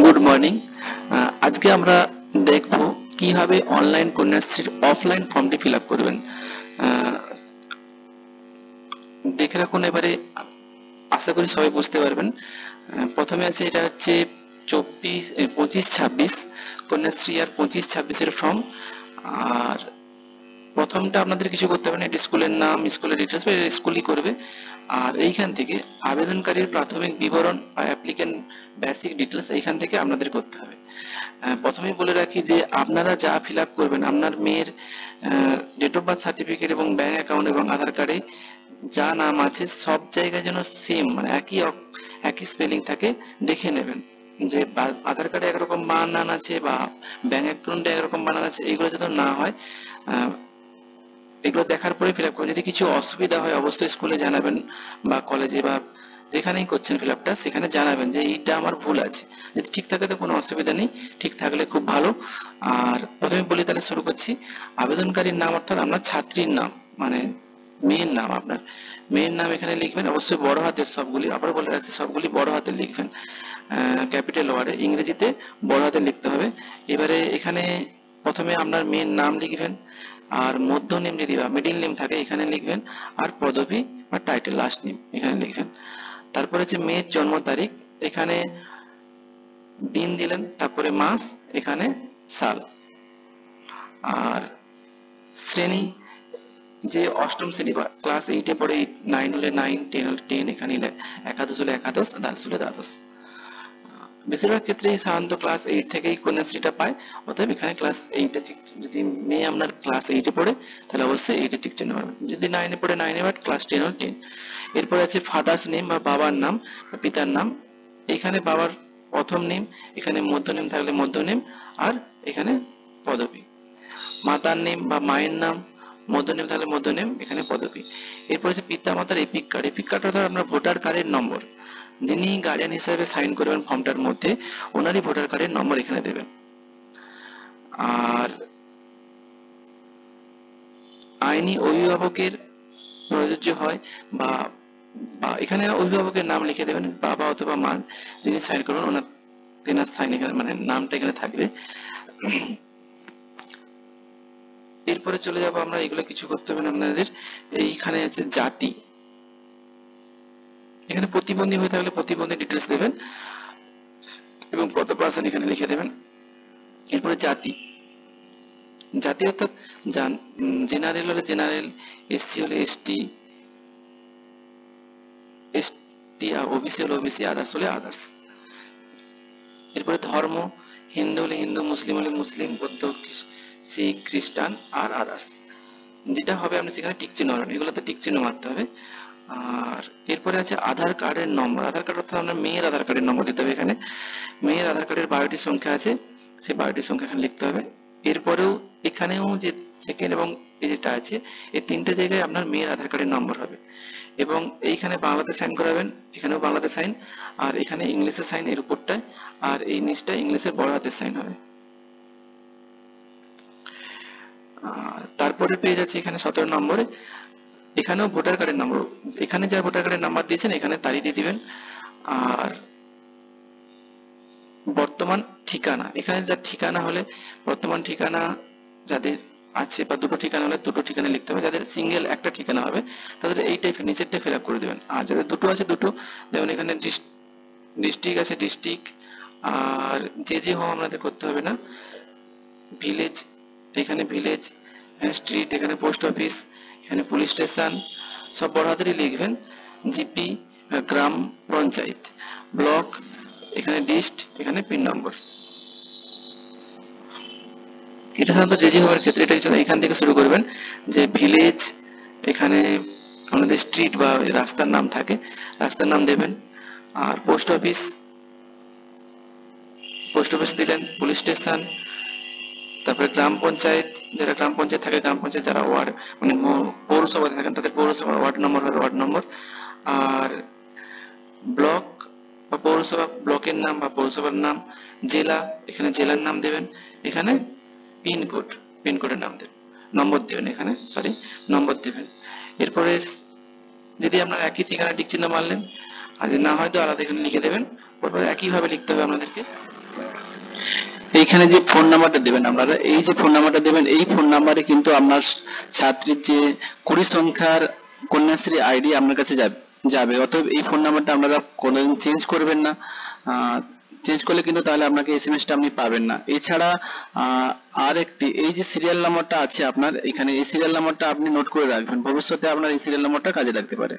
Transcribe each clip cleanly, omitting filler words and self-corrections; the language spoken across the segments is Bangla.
Good morning. আজকে আমরা দেখব কিভাবে অনলাইন কন্যাশ্রীর অফলাইন ফর্মটি ফিল আপ করবেন। আহ, দেখে রাখুন এবারে, আশা করি সবাই বুঝতে পারবেন। প্রথমে আছে, এটা হচ্ছে 25-26 কন্যাশ্রী আর 25-26-এর ফর্ম। আর প্রথমটা আপনাদের কিছু করতে হবে না, এটা স্কুলের নাম, স্কুলের ডিটেলস বা স্কুলই করবে। আর এইখান থেকে আবেদনকারীর প্রাথমিক বিবরণ বা অ্যাপ্লিকেন্ট বেসিক ডিটেলস এইখান থেকে আপনাদের করতে হবে। প্রথমেই বলে রাখি যে আপনারা যা ফিল আপ করবেন, আপনার মেয়ের ডেট অফ বার্থ সার্টিফিকেট এবং ব্যাংক অ্যাকাউন্ট এবং আধার কার্ডে যা নাম আছে সব জায়গায় যেন সেম, মানে একই স্পেলিং থাকে, দেখে নেবেন। যে আধার কার্ডে একরকম বানান আছে বা ব্যাংক অ্যাকাউন্টে একরকম বানান আছে, এগুলো যাতে না হয়। আহ, এগুলো দেখার পরে ফিল আপ করুন। যদি কিছু অসুবিধা হয় অবশ্যই স্কুলে জানাবেন, বা কলেজে বা যেখানেই করছেন ফিল আপটা সেখানে জানাবেন যে এইটা আমার ভুল আছে। যদি ঠিক থাকে তো কোনো অসুবিধা নেই, ঠিক থাকলে খুব ভালো। আর প্রথমে বলি, তাহলে শুরু করছি। আবেদনকারীর নাম অর্থাৎ আপনার ছাত্রীর নাম, মানে মেয়ের নাম, আপনার মেয়ের নাম এখানে লিখবেন অবশ্যই বড় হাতের সবগুলি, আবার বলে রাখছি সবগুলি বড় হাতে লিখবেন, ক্যাপিটাল ওয়ার্ডে, ইংরেজিতে বড় হাতে লিখতে হবে। এবারে এখানে প্রথমে আপনার মেয়ের নাম লিখবেন, আর মধ্য নেম যদি বা মিডিল নেম থাকে এখানে লিখবেন, আর পদবী বা টাইটেল লাস্ট নেম এখানে লিখবেন। তারপরে যে মেয়ের জন্ম তারিখ, এখানে দিন দিলেন, তারপরে মাস, এখানে সাল। আর শ্রেণী, যে অষ্টম শ্রেণী বা ক্লাস 8-এ পড়ে, 9 হলে 9, 10 হলে 10, এখানে একাদশ হলে একাদশ, দ্বাদশ হলে দ্বাদশ। বেশিরভাগ ক্ষেত্রেই সাধারণত ক্লাস 8 থেকেই কন্যাশ্রীটা পায়, অতএব এখানে ক্লাস 8-এ যদি মেয়ে আপনার ক্লাস 8-এ পড়ে তাহলে অবশ্যই 8-এ টিক চিহ্ন পাবেন, যদি 9-এ পড়ে 9-এ, বাট ক্লাস 10 হলে 10। এরপরে আছে ফাদার্স নেম বা বাবার নাম বা পিতার নাম, এখানে বাবার প্রথম নেম, এখানে মধ্য নেম থাকলে মধ্য নেম, আর এখানে পদবী। মাতার নেম বা মায়ের নাম, মধ্য নেম থাকলে মধ্য নেম, এখানে পদবী। এরপর আছে পিতা মাতার এপিক কার্ড, এপিক কার্ড অর্থাৎ আপনার ভোটার কার্ডের নম্বর, যিনি গার্ডিয়ান হিসেবে সাইন করবেন ফর্মটার মধ্যে ওনারই ভোটার কার্ডের নম্বর এখানে দেবেন। আর আইনি অভিভাবকের প্রযোজ্য হয়, বা বা এখানে অভিভাবকের নাম লিখে দেবেন, বাবা অথবা মা যিনি সাইন করবেন ওনার, তেনার সাইন এখানে, মানে নামটা এখানে থাকবে। এরপরে চলে যাবো আমরা, এগুলো কিছু করতে হবে না আপনাদের। এইখানে আছে জাতি, এখানে প্রতিবন্ধী হয়ে থাকলে প্রতিবন্ধী ডিটেলস দেবেন এবং কত পার্সেন্ট এখানে লিখে দেবেন। এরপরে জাতি, জাতি অর্থাৎ জেনারেল হলে জেনারেল, এসসি হলে এসটি, এসটি আর ওবিসি হলে ওবিসি, আদার্স হলে আদার্স। এরপরে ধর্ম, হিন্দু হলে হিন্দু, মুসলিম হলে মুসলিম, বৌদ্ধ, শিখ, খ্রিস্টান আর আদার্স। যেটা হবে আপনি সেখানে টিক চিহ্ন মারবেন, এগুলোতে টিক চিহ্ন মারতে হবে। আর এরপরে আছে আধার কার্ডের নম্বর, আধার কার্ড অর্থাৎ আপনার মেয়ের আধার কার্ডের নম্বর দিতে হবে। এখানে মেয়ের আধার কার্ডের 12টি সংখ্যা আছে, সেই 12টি সংখ্যা এখানে লিখতে হবে। এরপরেও এখানেও যে সেকেন্ড এবং এই যেটা আছে, এই তিনটে জায়গায় আপনার মেয়ের আধার কার্ডের নম্বর হবে। এবং এইখানে বাংলাতে সাইন করাবেন, এখানেও বাংলাতে সাইন, আর এখানে ইংলিশে সাইন এর উপরটায়, আর এই নিচটা ইংলিশের বড় হাতের সাইন হবে। আর তারপরে পেয়ে যাচ্ছে এখানে 17 নম্বরে, এখানেও ভোটার কার্ডের নম্বর, এখানে যা ভোটার কার্ডের নাম্বার দিয়েছেন এখানে তারই দিয়ে দিবেন। আর বর্তমান ঠিকানা, এখানে যা ঠিকানা হলে বর্তমান ঠিকানা যাদের আছে, বা দুটো ঠিকানা হলে দুটো ঠিকানা লিখতে হবে, যাদের সিঙ্গেল একটা ঠিকানা হবে তাদের এই টাইপের নিচেরটা ফিল আপ করে দেবেন। আর যাদের দুটো আছে দুটো, যেমন এখানে ডিস্ট্রিক্ট আছে ডিস্ট্রিক্ট, আর যে হোম আপনাদের করতে হবে না, ভিলেজ, এখানে ভিলেজ, স্ট্রিট, এখানে পোস্ট অফিস, এখানে পুলিশ স্টেশন, সব বড় হাতেরই লিখবেন। জিপি, গ্রাম পঞ্চায়েত, ব্লক, এখানে ডিস্ট, এখানে পিন নম্বর। এটা সাধারণত যে হোমের ক্ষেত্রে এটা এখান থেকে শুরু করবেন, যে ভিলেজ, এখানে আমাদের স্ট্রিট বা রাস্তার নাম থাকে, রাস্তার নাম দেবেন। আর পোস্ট অফিস, পোস্ট অফিস দিলেন, পুলিশ স্টেশন, তারপরে গ্রাম পঞ্চায়েত, যারা গ্রাম পঞ্চায়েত থাকে গ্রাম পঞ্চায়েত, যারা ওয়ার্ড মানে পৌরসভাতে থাকেন তাদের পৌরসভার ওয়ার্ড নম্বর হবে ওয়ার্ড নম্বর। আর ব্লক বা পৌরসভা, ব্লকের নাম বা পৌরসভার নাম। জেলা, এখানে জেলার নাম দেবেন। এখানে পিনকোড, পিনকোডের নাম দেবেন, নম্বর দেবেন, এখানে সরি নম্বর দেবেন। এরপরে যদি আপনার একই ঠিকানা টিক চিহ্ন মারলেন, আর যদি না হয় তো আলাদা এখানে লিখে দেবেন। তারপরে একইভাবে লিখতে হবে আপনাদেরকে। এইখানে যে ফোন নাম্বারটা দেবেন আপনারা, এই যে ফোন নাম্বারটা দেবেন, এই ফোন নাম্বারে কিন্তু আপনার ছাত্রীর যে 20 সংখ্যার কন্যাশ্রী আইডি আপনার কাছে যাবে। অতএব এই ফোন নাম্বারটা আপনারা কোনোদিন চেঞ্জ করবেন না। চেঞ্জ করলে কিন্তু তাহলে আপনাকে এসএমএসটা আপনি পাবেন না। এছাড়া আর একটি, এই যে সিরিয়াল নাম্বারটা আছে আপনার এখানে, এই সিরিয়াল নাম্বারটা আপনি নোট করে রাখবেন, ভবিষ্যতে আপনার এই সিরিয়াল নাম্বারটা কাজে লাগতে পারে।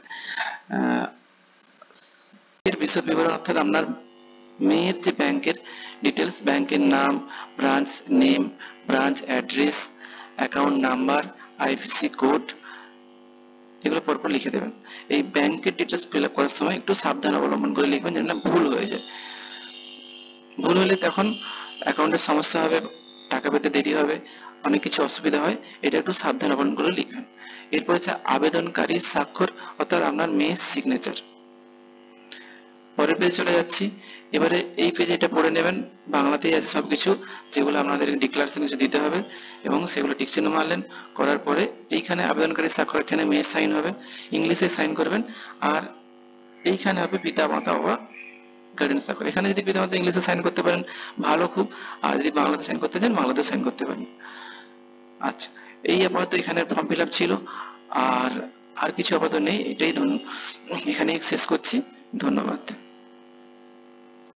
এর বিশদ বিবরণ অর্থাৎ আপনার মেয়ের যে ব্যাংকের ডিটেলস, ব্যাংকের নাম, branch name, branch address, account number, IFSC code, এগুলো পরপর লিখে দেবেন। এই ব্যাংকের ডিটেলস ফিল আপ করার সময় একটু সাবধান অবলম্বন করে লিখবেন যেন না ভুল হয়ে যায়। ভুল হলে তখন অ্যাকাউন্টের সমস্যা হবে, টাকা পেতে দেরি হবে, অনেক কিছু অসুবিধা হয়। এটা একটু সাবধান অবলম্বন করে লিখবেন। এরপর হচ্ছে আবেদনকারীর স্বাক্ষর অর্থাৎ আপনার মেয়ের সিগনেচার। পরের পেজে চলে যাচ্ছি। এবারে এই পেজে এটা পড়ে নেবেন, বাংলাতেই আছে সবকিছু, যেগুলো আপনাদের ডিক্লারেশন কিছু দিতে হবে এবং সেগুলো টিক চিহ্ন মারলেন। করার পরে এইখানে আবেদনকারী স্বাক্ষর, এখানে মেয়ের সাইন হবে, ইংলিশে সাইন করবেন। আর এইখানে হবে পিতা মাতা বা গার্ডিয়ান স্বাক্ষর। এখানে যদি পিতা মাতা ইংলিশে সাইন করতে পারেন ভালো খুব, আর যদি বাংলাতে সাইন করতে চান বাংলাতে সাইন করতে পারেন। আচ্ছা, এই আপাতত এখানে ফর্ম ফিল আপ ছিল, আর কিছু আপাতত নেই। এটাই এখানেই শেষ করছি। ধন্যবাদ।